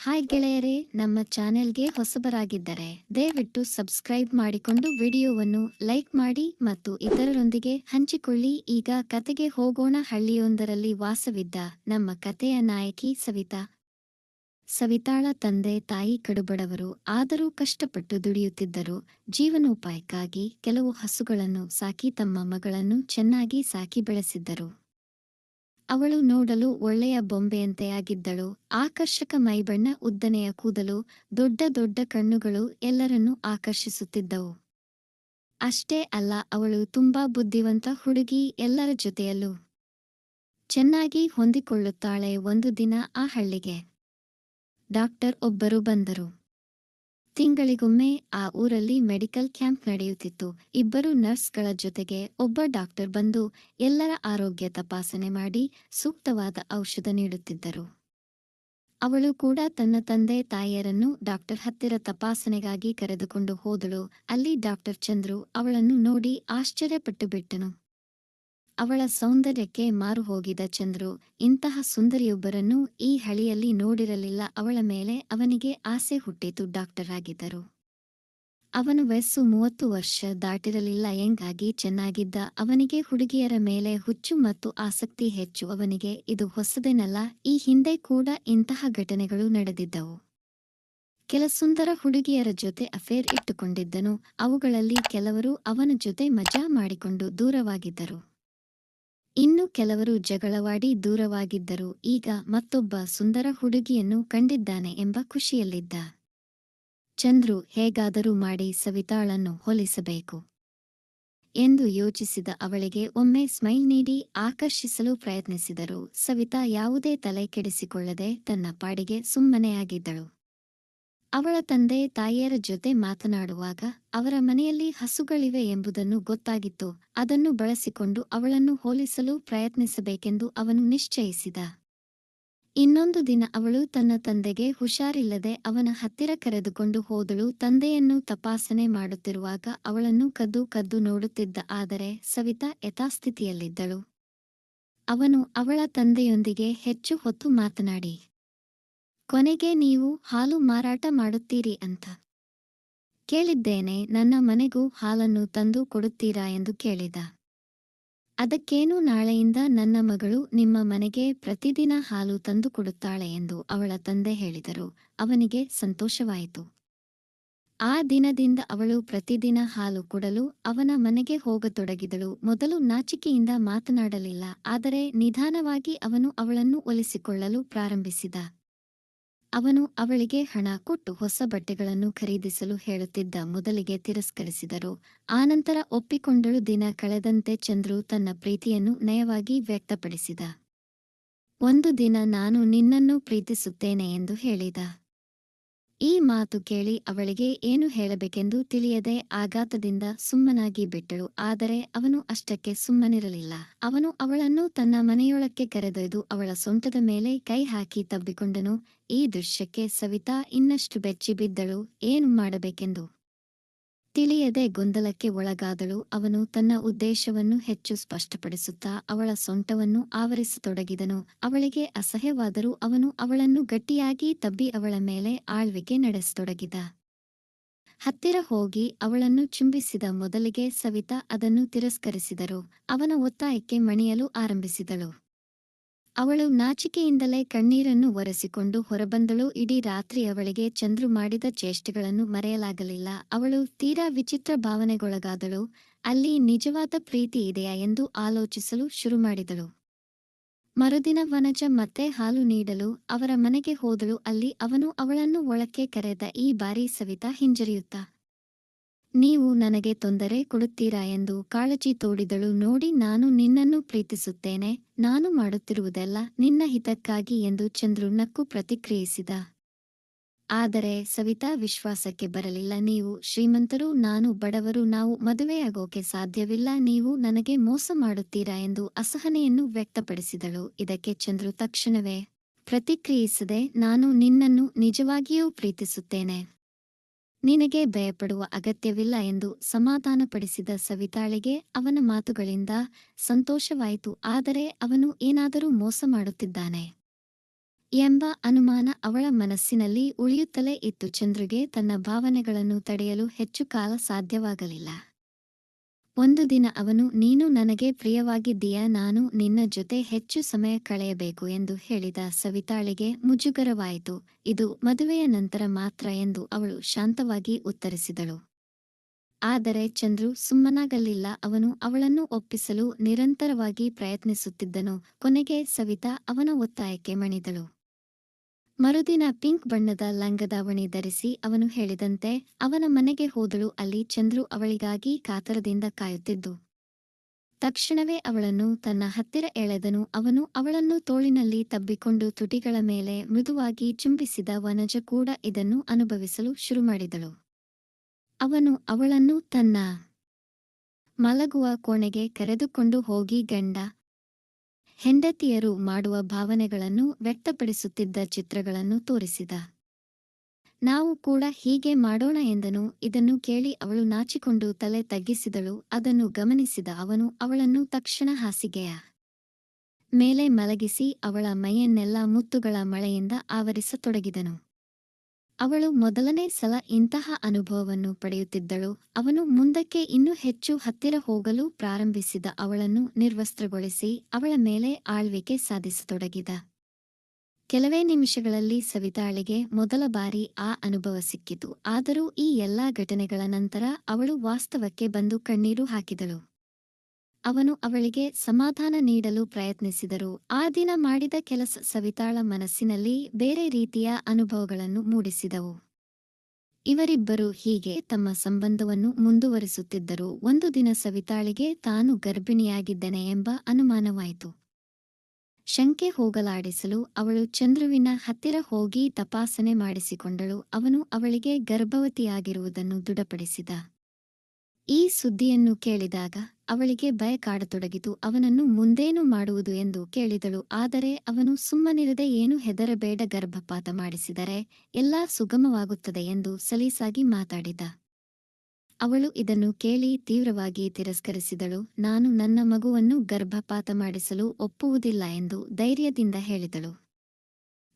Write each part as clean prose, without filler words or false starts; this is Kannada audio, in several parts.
ಹಾಯ್ ಗೆಳೆಯರೇ, ನಮ್ಮ ಚಾನೆಲ್ಗೆ ಹೊಸಬರಾಗಿದ್ದರೆ ದಯವಿಟ್ಟು ಸಬ್ಸ್ಕ್ರೈಬ್ ಮಾಡಿಕೊಂಡು ವಿಡಿಯೋವನ್ನು ಲೈಕ್ ಮಾಡಿ ಮತ್ತು ಇತರರೊಂದಿಗೆ ಹಂಚಿಕೊಳ್ಳಿ. ಈಗ ಕತೆಗೆ ಹೋಗೋಣ. ಹಳ್ಳಿಯೊಂದರಲ್ಲಿ ವಾಸವಿದ್ದ ನಮ್ಮ ಕತೆಯ ನಾಯಕಿ ಸವಿತಾ. ಸವಿತಾಳ ತಂದೆ ತಾಯಿ ಕಡುಬಡವರು, ಆದರೂ ಕಷ್ಟಪಟ್ಟು ದುಡಿಯುತ್ತಿದ್ದರು. ಜೀವನೋಪಾಯಕ್ಕಾಗಿ ಕೆಲವು ಹಸುಗಳನ್ನು ಸಾಕಿ ತಮ್ಮ ಮಗಳನ್ನು ಚೆನ್ನಾಗಿ ಸಾಕಿ ಬೆಳೆಸಿದ್ದರು. ಅವಳು ನೋಡಲು ಒಳ್ಳೆಯ ಬೊಂಬೆಯಂತೆ ಆಗಿದ್ದಳು. ಆಕರ್ಷಕ ಮೈಬಣ್ಣ, ಉದ್ದನೆಯ ಕೂದಲು, ದೊಡ್ಡ ದೊಡ್ಡ ಕಣ್ಣುಗಳು ಎಲ್ಲರನ್ನೂ ಆಕರ್ಷಿಸುತ್ತಿದ್ದವು. ಅಷ್ಟೇ ಅಲ್ಲ, ಅವಳು ತುಂಬಾ ಬುದ್ಧಿವಂತ ಹುಡುಗಿ, ಎಲ್ಲರ ಜೊತೆಯಲ್ಲೂ ಚೆನ್ನಾಗಿ ಹೊಂದಿಕೊಳ್ಳುತ್ತಾಳೆ. ಒಂದು ದಿನ ಆ ಹಳ್ಳಿಗೆ ಡಾಕ್ಟರ್ ಒಬ್ಬರು ಬಂದರು. ತಿಂಗಳಿಗೊಮ್ಮೆ ಆ ಊರಲ್ಲಿ ಮೆಡಿಕಲ್ ಕ್ಯಾಂಪ್ ನಡೆಯುತ್ತಿತ್ತು. ಇಬ್ಬರು ನರ್ಸ್ಗಳ ಜೊತೆಗೆ ಒಬ್ಬ ಡಾಕ್ಟರ್ ಬಂದು ಎಲ್ಲರ ಆರೋಗ್ಯ ತಪಾಸಣೆ ಮಾಡಿ ಸೂಕ್ತವಾದ ಔಷಧ ನೀಡುತ್ತಿದ್ದರು. ಅವಳು ಕೂಡ ತನ್ನ ತಂದೆ ತಾಯಿಯರನ್ನು ಡಾಕ್ಟರ್ ಹತ್ತಿರ ತಪಾಸಣೆಗಾಗಿ ಕರೆದುಕೊಂಡು ಹೋದಳು. ಅಲ್ಲಿ ಡಾಕ್ಟರ್ ಚಂದ್ರು ಅವಳನ್ನು ನೋಡಿ ಆಶ್ಚರ್ಯಪಟ್ಟು ಬಿಟ್ಟನು. ಅವಳ ಸೌಂದರ್ಯಕ್ಕೆ ಮಾರು ಹೋಗಿದ ಚಂದ್ರು ಇಂತಹ ಸುಂದರಿಯೊಬ್ಬರನ್ನು ಈ ಹಳ್ಳಿಯಲ್ಲಿ ನೋಡಿರಲಿಲ್ಲ. ಅವಳ ಮೇಲೆ ಅವನಿಗೆ ಆಸೆ ಹುಟ್ಟಿತು. ಡಾಕ್ಟರ್ ಆಗಿದ್ದರು. ಅವನ ವಯಸ್ಸು 30 ವರ್ಷ ದಾಟಿರಲಿಲ್ಲ. ಯಂಗಾಗಿ ಚೆನ್ನಾಗಿದ್ದ ಅವನಿಗೆ ಹುಡುಗಿಯರ ಮೇಲೆ ಹುಚ್ಚು ಮತ್ತು ಆಸಕ್ತಿ ಹೆಚ್ಚು. ಅವನಿಗೆ ಇದು ಹೊಸದೇನಲ್ಲ, ಈ ಹಿಂದೆ ಕೂಡ ಇಂತಹ ಘಟನೆಗಳು ನಡೆದಿದ್ದವು. ಕೆಲ ಸುಂದರ ಹುಡುಗಿಯರ ಜೊತೆ ಅಫೇರ್ ಇಟ್ಟುಕೊಂಡಿದ್ದನು. ಅವುಗಳಲ್ಲಿ ಕೆಲವರು ಅವನ ಜೊತೆ ಮಜಾ ಮಾಡಿಕೊಂಡು ದೂರವಾಗಿದ್ದರು. ಇನ್ನು ಕೆಲವರು ಜಗಳವಾಡಿ ದೂರವಾಗಿದ್ದರು. ಈಗ ಮತ್ತೊಬ್ಬ ಸುಂದರ ಹುಡುಗಿಯನ್ನು ಕಂಡಿದ್ದಾನೆ ಎಂಬ ಖುಷಿಯಲ್ಲಿದ್ದ. ಚಂದ್ರು ಹೇಗಾದರೂ ಮಾಡಿ ಸವಿತಾಳನ್ನು ಹೋಲಿಸಬೇಕು ಎಂದು ಯೋಚಿಸಿದ. ಅವಳಿಗೆ ಒಮ್ಮೆ ಸ್ಮೈಲ್ ನೀಡಿ ಆಕರ್ಷಿಸಲು ಪ್ರಯತ್ನಿಸಿದರು. ಸವಿತಾ ಯಾವುದೇ ತಲೆ ಕೆಡಿಸಿಕೊಳ್ಳದೆ ತನ್ನ ಪಾಡಿಗೆ ಸುಮ್ಮನೆ ಆಗಿದ್ದಳು. ಅವಳ ತಂದೆ ತಾಯಿಯರ ಜೊತೆ ಮಾತನಾಡುವಾಗ ಅವರ ಮನೆಯಲ್ಲಿ ಹಸುಗಳಿವೆ ಎಂಬುದನ್ನು ಗೊತ್ತಾಗಿತ್ತು. ಅದನ್ನು ಬಳಸಿಕೊಂಡು ಅವಳನ್ನು ಹೋಲಿಸಲು ಪ್ರಯತ್ನಿಸಬೇಕೆಂದು ಅವನು ನಿಶ್ಚಯಿಸಿದ. ಇನ್ನೊಂದು ದಿನ ಅವಳು ತನ್ನ ತಂದೆಗೆ ಹುಷಾರಿಲ್ಲದೆ ಅವನ ಹತ್ತಿರ ಕರೆದುಕೊಂಡು ಹೋದಳು. ತಂದೆಯನ್ನು ತಪಾಸಣೆ ಮಾಡುತ್ತಿರುವಾಗ ಅವಳನ್ನು ಕದ್ದು ಕದ್ದು ನೋಡುತ್ತಿದ್ದ. ಆದರೆ ಸವಿತಾ ಯಥಾಸ್ಥಿತಿಯಲ್ಲಿದ್ದಳು. ಅವನು ಅವಳ ತಂದೆಯೊಂದಿಗೆ ಹೆಚ್ಚು ಹೊತ್ತು ಮಾತನಾಡಿ ಕೊನೆಗೆ ನೀವು ಹಾಲು ಮಾರಾಟ ಮಾಡುತ್ತೀರಿ ಅಂತ ಕೇಳಿದ್ದೇನೆ, ನನ್ನ ಮನೆಗೂ ಹಾಲನ್ನು ತಂದು ಕೊಡುತ್ತೀರಾ ಎಂದು ಕೇಳಿದ. ಅದಕ್ಕೇನು, ನಾಳೆಯಿಂದ ನನ್ನ ಮಗಳು ನಿಮ್ಮ ಮನೆಗೆ ಪ್ರತಿದಿನ ಹಾಲು ತಂದು ಕೊಡುತ್ತಾಳೆ ಎಂದು ಅವಳ ತಂದೆ ಹೇಳಿದರು. ಅವನಿಗೆ ಸಂತೋಷವಾಯಿತು. ಆ ದಿನದಿಂದ ಅವಳು ಪ್ರತಿದಿನ ಹಾಲು ಕೊಡಲು ಅವನ ಮನೆಗೆ ಹೋಗತೊಡಗಿದಳು. ಮೊದಲು ನಾಚಿಕೆಯಿಂದ ಮಾತನಾಡಲಿಲ್ಲ, ಆದರೆ ನಿಧಾನವಾಗಿ ಅವನು ಅವಳನ್ನು ಒಲಿಸಿಕೊಳ್ಳಲು ಪ್ರಾರಂಭಿಸಿದ. ಅವನು ಅವಳಿಗೆ ಹಣ ಕೊಟ್ಟು ಹೊಸ ಬಟ್ಟೆಗಳನ್ನು ಖರೀದಿಸಲು ಹೇಳುತ್ತಿದ್ದ. ಮೊದಲಿಗೆ ತಿರಸ್ಕರಿಸಿದರು, ಆನಂತರ ಒಪ್ಪಿಕೊಂಡಳು. ದಿನ ಕಳೆದಂತೆ ಚಂದ್ರು ತನ್ನ ಪ್ರೀತಿಯನ್ನು ನಯವಾಗಿ ವ್ಯಕ್ತಪಡಿಸಿದ. ಒಂದು ದಿನ ನಾನು ನಿನ್ನನ್ನು ಪ್ರೀತಿಸುತ್ತೇನೆ ಎಂದು ಹೇಳಿದ. ಈ ಮಾತು ಕೇಳಿ ಅವಳಿಗೆ ಏನು ಹೇಳಬೇಕೆಂದು ತಿಳಿಯದೆ ಆಘಾತದಿಂದ ಸುಮ್ಮನಾಗಿ ಬಿಟ್ಟಳು. ಆದರೆ ಅವನು ಅಷ್ಟಕ್ಕೆ ಸುಮ್ಮನಿರಲಿಲ್ಲ. ಅವನು ಅವಳನ್ನು ತನ್ನ ಮನೆಯೊಳಕ್ಕೆ ಕರೆದೊಯ್ದು ಅವಳ ಸೊಂಟದ ಮೇಲೆ ಕೈ ಹಾಕಿ ತಬ್ಬಿಕೊಂಡನು. ಈ ದೃಶ್ಯಕ್ಕೆ ಸವಿತಾ ಇನ್ನಷ್ಟು ಬೆಚ್ಚಿ ಬಿದ್ದಳು. ಏನು ಮಾಡಬೇಕೆಂದು ತಿಳಿಯದೆ ಗೊಂದಲಕ್ಕೆ ಒಳಗಾದಳು. ಅವನು ತನ್ನ ಉದ್ದೇಶವನ್ನು ಹೆಚ್ಚು ಸ್ಪಷ್ಟಪಡಿಸುತ್ತಾ ಅವಳ ಸೊಂಟವನ್ನು ಆವರಿಸತೊಡಗಿದನು. ಅವಳಿಗೆ ಅಸಹ್ಯವಾದರೂ ಅವನು ಅವಳನ್ನು ಗಟ್ಟಿಯಾಗಿ ತಬ್ಬಿ ಅವಳ ಮೇಲೆ ಆಳ್ವಿಕೆ ನಡೆಸತೊಡಗಿದ. ಹತ್ತಿರ ಹೋಗಿ ಅವಳನ್ನು ಚುಂಬಿಸಿದ. ಮೊದಲಿಗೆ ಸವಿತಾ ಅದನ್ನು ತಿರಸ್ಕರಿಸಿದರು. ಅವನ ಒತ್ತಾಯಕ್ಕೆ ಮಣಿಯಲು ಆರಂಭಿಸಿದಳು. ಅವಳು ನಾಚಿಕೆಯಿಂದಲೇ ಕಣ್ಣೀರನ್ನು ಒರೆಸಿಕೊಂಡು ಹೊರಬಂದಳು. ಇಡೀ ರಾತ್ರಿ ಅವಳಿಗೆ ಚಂದ್ರು ಮಾಡಿದ ಚೇಷ್ಟೆಗಳನ್ನು ಮರೆಯಲಾಗಲಿಲ್ಲ. ಅವಳು ತೀರಾ ವಿಚಿತ್ರ ಭಾವನೆಗೊಳಗಾದಳು. ಅಲ್ಲಿ ನಿಜವಾದ ಪ್ರೀತಿ ಇದೆಯಾ ಎಂದು ಆಲೋಚಿಸಲು ಶುರುಮಾಡಿದಳು. ಮರುದಿನ ವನಜ ಮತ್ತೆ ಹಾಲು ನೀಡಲು ಅವರ ಮನೆಗೆ ಹೋದಳು. ಅಲ್ಲಿ ಅವನು ಅವಳನ್ನು ಒಳಕ್ಕೆ ಕರೆದ. ಈ ಬಾರಿ ಸವಿತಾ ಹಿಂಜರಿಯುತ್ತಾ ನೀವು ನನಗೆ ತೊಂದರೆ ಕೊಡುತ್ತೀರಾ ಎಂದು ಕಾಳಜಿ ತೋಡಿದಳು. ನೋಡಿ, ನಾನು ನಿನ್ನನ್ನು ಪ್ರೀತಿಸುತ್ತೇನೆ, ನಾನು ಮಾಡುತ್ತಿರುವುದೆಲ್ಲ ನಿನ್ನ ಹಿತಕ್ಕಾಗಿ ಎಂದು ಚಂದ್ರು ನಕ್ಕು ಪ್ರತಿಕ್ರಿಯಿಸಿದ. ಆದರೆ ಸವಿತಾ ವಿಶ್ವಾಸಕ್ಕೆ ಬರಲಿಲ್ಲ. ನೀವು ಶ್ರೀಮಂತರು, ನಾನು ಬಡವರು, ನಾವು ಮದುವೆಯಾಗೋಕೆ ಸಾಧ್ಯವಿಲ್ಲ, ನೀವು ನನಗೆ ಮೋಸ ಮಾಡುತ್ತೀರಾ ಎಂದು ಅಸಹನೆಯನ್ನು ವ್ಯಕ್ತಪಡಿಸಿದಳು. ಇದಕ್ಕೆ ಚಂದ್ರು ತಕ್ಷಣವೇ ಪ್ರತಿಕ್ರಿಯಿಸದೆ, ನಾನು ನಿನ್ನನ್ನು ನಿಜವಾಗಿಯೂ ಪ್ರೀತಿಸುತ್ತೇನೆ, ನಿನಗೆ ಭಯಪಡುವ ಅಗತ್ಯವಿಲ್ಲ ಎಂದು ಸಮಾಧಾನಪಡಿಸಿದ. ಸವಿತಾಳಿಗೆ ಅವನ ಮಾತುಗಳಿಂದ ಸಂತೋಷವಾಯಿತು. ಆದರೆ ಅವನು ಏನಾದರೂ ಮೋಸ ಮಾಡುತ್ತಿದ್ದಾನೆ ಎಂಬ ಅನುಮಾನ ಅವಳ ಮನಸ್ಸಿನಲ್ಲಿ ಉಳಿಯುತ್ತಲೇ ಇತ್ತು. ಚಂದ್ರುಗೆ ತನ್ನ ಭಾವನೆಗಳನ್ನು ತಡೆಯಲು ಹೆಚ್ಚು ಕಾಲ ಸಾಧ್ಯವಾಗಲಿಲ್ಲ. ಒಂದು ದಿನ ಅವನು, ನೀನು ನನಗೆ ಪ್ರಿಯವಾಗಿದ್ದೀಯಾ, ನಾನು ನಿನ್ನ ಜೊತೆ ಹೆಚ್ಚು ಸಮಯ ಕಳೆಯಬೇಕು ಎಂದು ಹೇಳಿದ. ಸವಿತಾಳಿಗೆ ಮುಜುಗರವಾಯಿತು. ಇದು ಮದುವೆಯ ನಂತರ ಮಾತ್ರ ಎಂದು ಅವಳು ಶಾಂತವಾಗಿ ಉತ್ತರಿಸಿದಳು. ಆದರೆ ಚಂದ್ರು ಸುಮ್ಮನಾಗಲಿಲ್ಲ. ಅವನು ಅವಳನ್ನು ಒಪ್ಪಿಸಲು ನಿರಂತರವಾಗಿ ಪ್ರಯತ್ನಿಸುತ್ತಿದ್ದನು. ಕೊನೆಗೆ ಸವಿತಾ ಅವನ ಒತ್ತಾಯಕ್ಕೆ ಮಣಿದಳು. ಮರುದಿನ ಪಿಂಕ್ ಬಣ್ಣದ ಲಂಗದಾವಣಿ ಧರಿಸಿ ಅವನು ಹೇಳಿದಂತೆ ಅವನ ಮನೆಗೆ ಹೋದಳು. ಅಲ್ಲಿ ಚಂದ್ರು ಅವಳಿಗಾಗಿ ಕಾತರದಿಂದ ಕಾಯುತ್ತಿದ್ದು. ತಕ್ಷಣವೇ ಅವಳನ್ನು ತನ್ನ ಹತ್ತಿರ ಎಳೆದನು. ಅವನು ಅವಳನ್ನು ತೋಳಿನಲ್ಲಿ ತಬ್ಬಿಕೊಂಡು ತುಟಿಗಳ ಮೇಲೆ ಮೃದುವಾಗಿ ಚುಂಬಿಸಿದ. ವನಜ ಕೂಡ ಇದನ್ನು ಅನುಭವಿಸಲು ಶುರುಮಾಡಿದಳು. ಅವನು ಅವಳನ್ನು ತನ್ನ ಮಲಗುವ ಕೋಣೆಗೆ ಕರೆದುಕೊಂಡು ಹೋಗಿ ಗಂಡ ಹೆಂಡತಿಯರು ಮಾಡುವ ಭಾವನೆಗಳನ್ನು ವ್ಯಕ್ತಪಡಿಸುತ್ತಿದ್ದ ಚಿತ್ರಗಳನ್ನು ತೋರಿಸಿದ. ನಾವು ಕೂಡ ಹೀಗೆ ಮಾಡೋಣ ಎಂದನು. ಇದನ್ನು ಕೇಳಿ ಅವಳು ನಾಚಿಕೊಂಡು ತಲೆ ತಗ್ಗಿಸಿದಳು. ಅದನ್ನು ಗಮನಿಸಿದ ಅವನು ಅವಳನ್ನು ತಕ್ಷಣ ಹಾಸಿಗೆಯ ಮೇಲೆ ಮಲಗಿಸಿ ಅವಳ ಮೈಯನ್ನೆಲ್ಲ ಮುತ್ತುಗಳ ಮಳೆಯಿಂದ ಆವರಿಸತೊಡಗಿದನು. ಅವಳು ಮೊದಲನೇ ಸಲ ಇಂತಹ ಅನುಭವವನ್ನು ಪಡೆಯುತ್ತಿದ್ದಳು. ಅವನು ಮುಂದಕ್ಕೆ ಇನ್ನೂ ಹೆಚ್ಚು ಹತ್ತಿರ ಹೋಗಲು ಪ್ರಾರಂಭಿಸಿದ. ಅವಳನ್ನು ನಿರ್ವಸ್ತ್ರಗೊಳಿಸಿ ಅವಳ ಮೇಲೆ ಆಳ್ವಿಕೆ ಸಾಧಿಸತೊಡಗಿದ. ಕೆಲವೇ ನಿಮಿಷಗಳಲ್ಲಿ ಸವಿತಾಳಿಗೆ ಮೊದಲ ಬಾರಿ ಆ ಅನುಭವ ಸಿಕ್ಕಿತು. ಆದರೂ ಈ ಎಲ್ಲಾ ಘಟನೆಗಳ ನಂತರ ಅವಳು ವಾಸ್ತವಕ್ಕೆ ಬಂದು ಕಣ್ಣೀರು ಹಾಕಿದಳು. ಅವನು ಅವಳಿಗೆ ಸಮಾಧಾನ ನೀಡಲು ಪ್ರಯತ್ನಿಸಿದರು. ಆ ದಿನ ಮಾಡಿದ ಕೆಲಸ ಸವಿತಾಳ ಮನಸ್ಸಿನಲ್ಲಿ ಬೇರೆ ರೀತಿಯ ಅನುಭವಗಳನ್ನು ಮೂಡಿಸಿದವು. ಇವರಿಬ್ಬರು ಹೀಗೆ ತಮ್ಮ ಸಂಬಂಧವನ್ನು ಮುಂದುವರಿಸುತ್ತಿದ್ದರು. ಒಂದು ದಿನ ಸವಿತಾಳಿಗೆ ತಾನು ಗರ್ಭಿಣಿಯಾಗಿದ್ದೇನೆ ಎಂಬ ಅನುಮಾನವಾಯಿತು. ಶಂಕೆ ಹೋಗಲಾಡಿಸಲು ಅವಳು ಚಂದ್ರುವಿನ ಹತ್ತಿರ ಹೋಗಿ ತಪಾಸಣೆ ಮಾಡಿಸಿಕೊಂಡಳು. ಅವನು ಅವಳಿಗೆ ಗರ್ಭವತಿಯಾಗಿರುವುದನ್ನು ದೃಢಪಡಿಸಿದ. ಈ ಸುದ್ದಿಯನ್ನು ಕೇಳಿದಾಗ ಅವಳಿಗೆ ಭಯ ಕಾಡತೊಡಗಿತು. ಅವನನ್ನು ಮುಂದೇನು ಮಾಡುವುದು ಎಂದು ಕೇಳಿದಳು. ಆದರೆ ಅವನು ಸುಮ್ಮನಿರದೆ, ಏನು ಹೆದರಬೇಡ, ಗರ್ಭಪಾತ ಮಾಡಿಸಿದರೆ ಎಲ್ಲಾ ಸುಗಮವಾಗುತ್ತದೆ ಎಂದು ಸಲೀಸಾಗಿ ಮಾತಾಡಿದ. ಅವಳು ಇದನ್ನು ಕೇಳಿ ತೀವ್ರವಾಗಿ ತಿರಸ್ಕರಿಸಿದಳು. ನಾನು ನನ್ನ ಮಗುವನ್ನು ಗರ್ಭಪಾತ ಮಾಡಿಸಲು ಒಪ್ಪುವುದಿಲ್ಲ ಎಂದು ಧೈರ್ಯದಿಂದ ಹೇಳಿದಳು.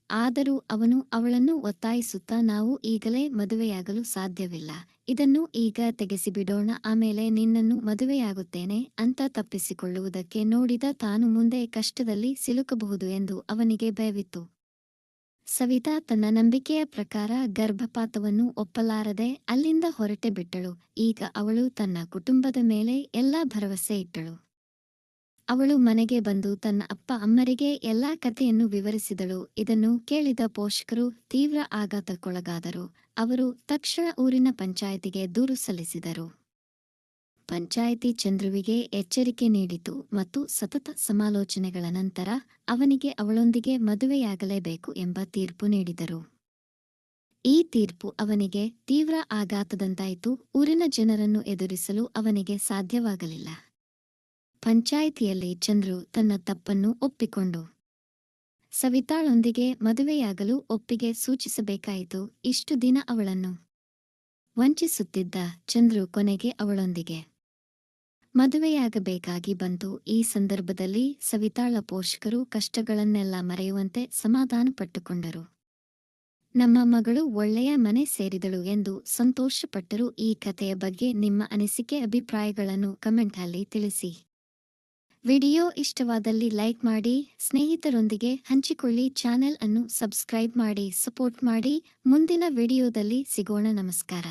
ಆದರೂ ಅವನು ಅವಳನ್ನು ಒತ್ತಾಯಿಸುತ್ತಾ, ನಾವು ಈಗಲೇ ಮದುವೆಯಾಗಲು ಸಾಧ್ಯವಿಲ್ಲ, ಇದನ್ನು ಈಗ ತೆಗೆಸಿಬಿಡೋಣ, ಆಮೇಲೆ ನಿನ್ನನ್ನು ಮದುವೆಯಾಗುತ್ತೇನೆ ಅಂತ ತಪ್ಪಿಸಿಕೊಳ್ಳುವುದಕ್ಕೆ ನೋಡಿದ. ತಾನು ಮುಂದೆ ಕಷ್ಟದಲ್ಲಿ ಸಿಲುಕಬಹುದು ಎಂದು ಅವನಿಗೆ ಭಯವಿತ್ತು. ಸವಿತಾ ತನ್ನ ನಂಬಿಕೆಯ ಪ್ರಕಾರ ಗರ್ಭಪಾತವನ್ನು ಒಪ್ಪಲಾರದೆ ಅಲ್ಲಿಂದ ಹೊರಟೆ ಬಿಟ್ಟಳು. ಈಗ ಅವಳು ತನ್ನ ಕುಟುಂಬದ ಮೇಲೆ ಎಲ್ಲಾ ಭರವಸೆ ಇಟ್ಟಳು. ಅವಳು ಮನೆಗೆ ಬಂದು ತನ್ನ ಅಪ್ಪ ಅಮ್ಮರಿಗೆ ಎಲ್ಲಾ ಕಥೆಯನ್ನು ವಿವರಿಸಿದಳು. ಇದನ್ನು ಕೇಳಿದ ಪೋಷಕರು ತೀವ್ರ ಆಘಾತಕ್ಕೊಳಗಾದರು. ಅವರು ತಕ್ಷಣ ಊರಿನ ಪಂಚಾಯಿತಿಗೆ ದೂರು ಸಲ್ಲಿಸಿದರು. ಪಂಚಾಯಿತಿ ಚಂದ್ರುವಿಗೆ ಎಚ್ಚರಿಕೆ ನೀಡಿತು ಮತ್ತು ಸತತ ಸಮಾಲೋಚನೆಗಳ ನಂತರ ಅವನಿಗೆ ಅವಳೊಂದಿಗೆ ಮದುವೆಯಾಗಲೇಬೇಕು ಎಂಬ ತೀರ್ಪು ನೀಡಿದರು. ಈ ತೀರ್ಪು ಅವನಿಗೆ ತೀವ್ರ ಆಘಾತದಂತಾಯಿತು. ಊರಿನ ಜನರನ್ನು ಎದುರಿಸಲು ಅವನಿಗೆ ಸಾಧ್ಯವಾಗಲಿಲ್ಲ. ಪಂಚಾಯಿತಿಯಲ್ಲಿ ಚಂದ್ರು ತನ್ನ ತಪ್ಪನ್ನು ಒಪ್ಪಿಕೊಂಡು ಸವಿತಾಳೊಂದಿಗೆ ಮದುವೆಯಾಗಲು ಒಪ್ಪಿಗೆ ಸೂಚಿಸಬೇಕಾಯಿತು. ಇಷ್ಟು ದಿನ ಅವಳನ್ನು ವಂಚಿಸುತ್ತಿದ್ದ ಚಂದ್ರು ಕೊನೆಗೆ ಅವಳೊಂದಿಗೆ ಮದುವೆಯಾಗಬೇಕಾಗಿ ಬಂತು. ಈ ಸಂದರ್ಭದಲ್ಲಿ ಸವಿತಾಳ ಪೋಷಕರು ಕಷ್ಟಗಳನ್ನೆಲ್ಲ ಮರೆಯುವಂತೆ ಸಮಾಧಾನಪಟ್ಟುಕೊಂಡರು. ನಮ್ಮ ಮಗಳು ಒಳ್ಳೆಯ ಮನೆ ಸೇರಿದಳು ಎಂದು ಸಂತೋಷಪಟ್ಟರು. ಈ ಕಥೆಯ ಬಗ್ಗೆ ನಿಮ್ಮ ಅನಿಸಿಕೆ ಅಭಿಪ್ರಾಯಗಳನ್ನು ಕಮೆಂಟ್ನಲ್ಲಿ ತಿಳಿಸಿ. ವಿಡಿಯೋ ಇಷ್ಟವಾದಲ್ಲಿ ಲೈಕ್ ಮಾಡಿ, ಸ್ನೇಹಿತರೊಂದಿಗೆ ಹಂಚಿಕೊಳ್ಳಿ, ಚಾನೆಲ್ ಅನ್ನು ಸಬ್ಸ್ಕ್ರೈಬ್ ಮಾಡಿ, ಸಪೋರ್ಟ್ ಮಾಡಿ. ಮುಂದಿನ ವಿಡಿಯೋದಲ್ಲಿ ಸಿಗೋಣ. ನಮಸ್ಕಾರ.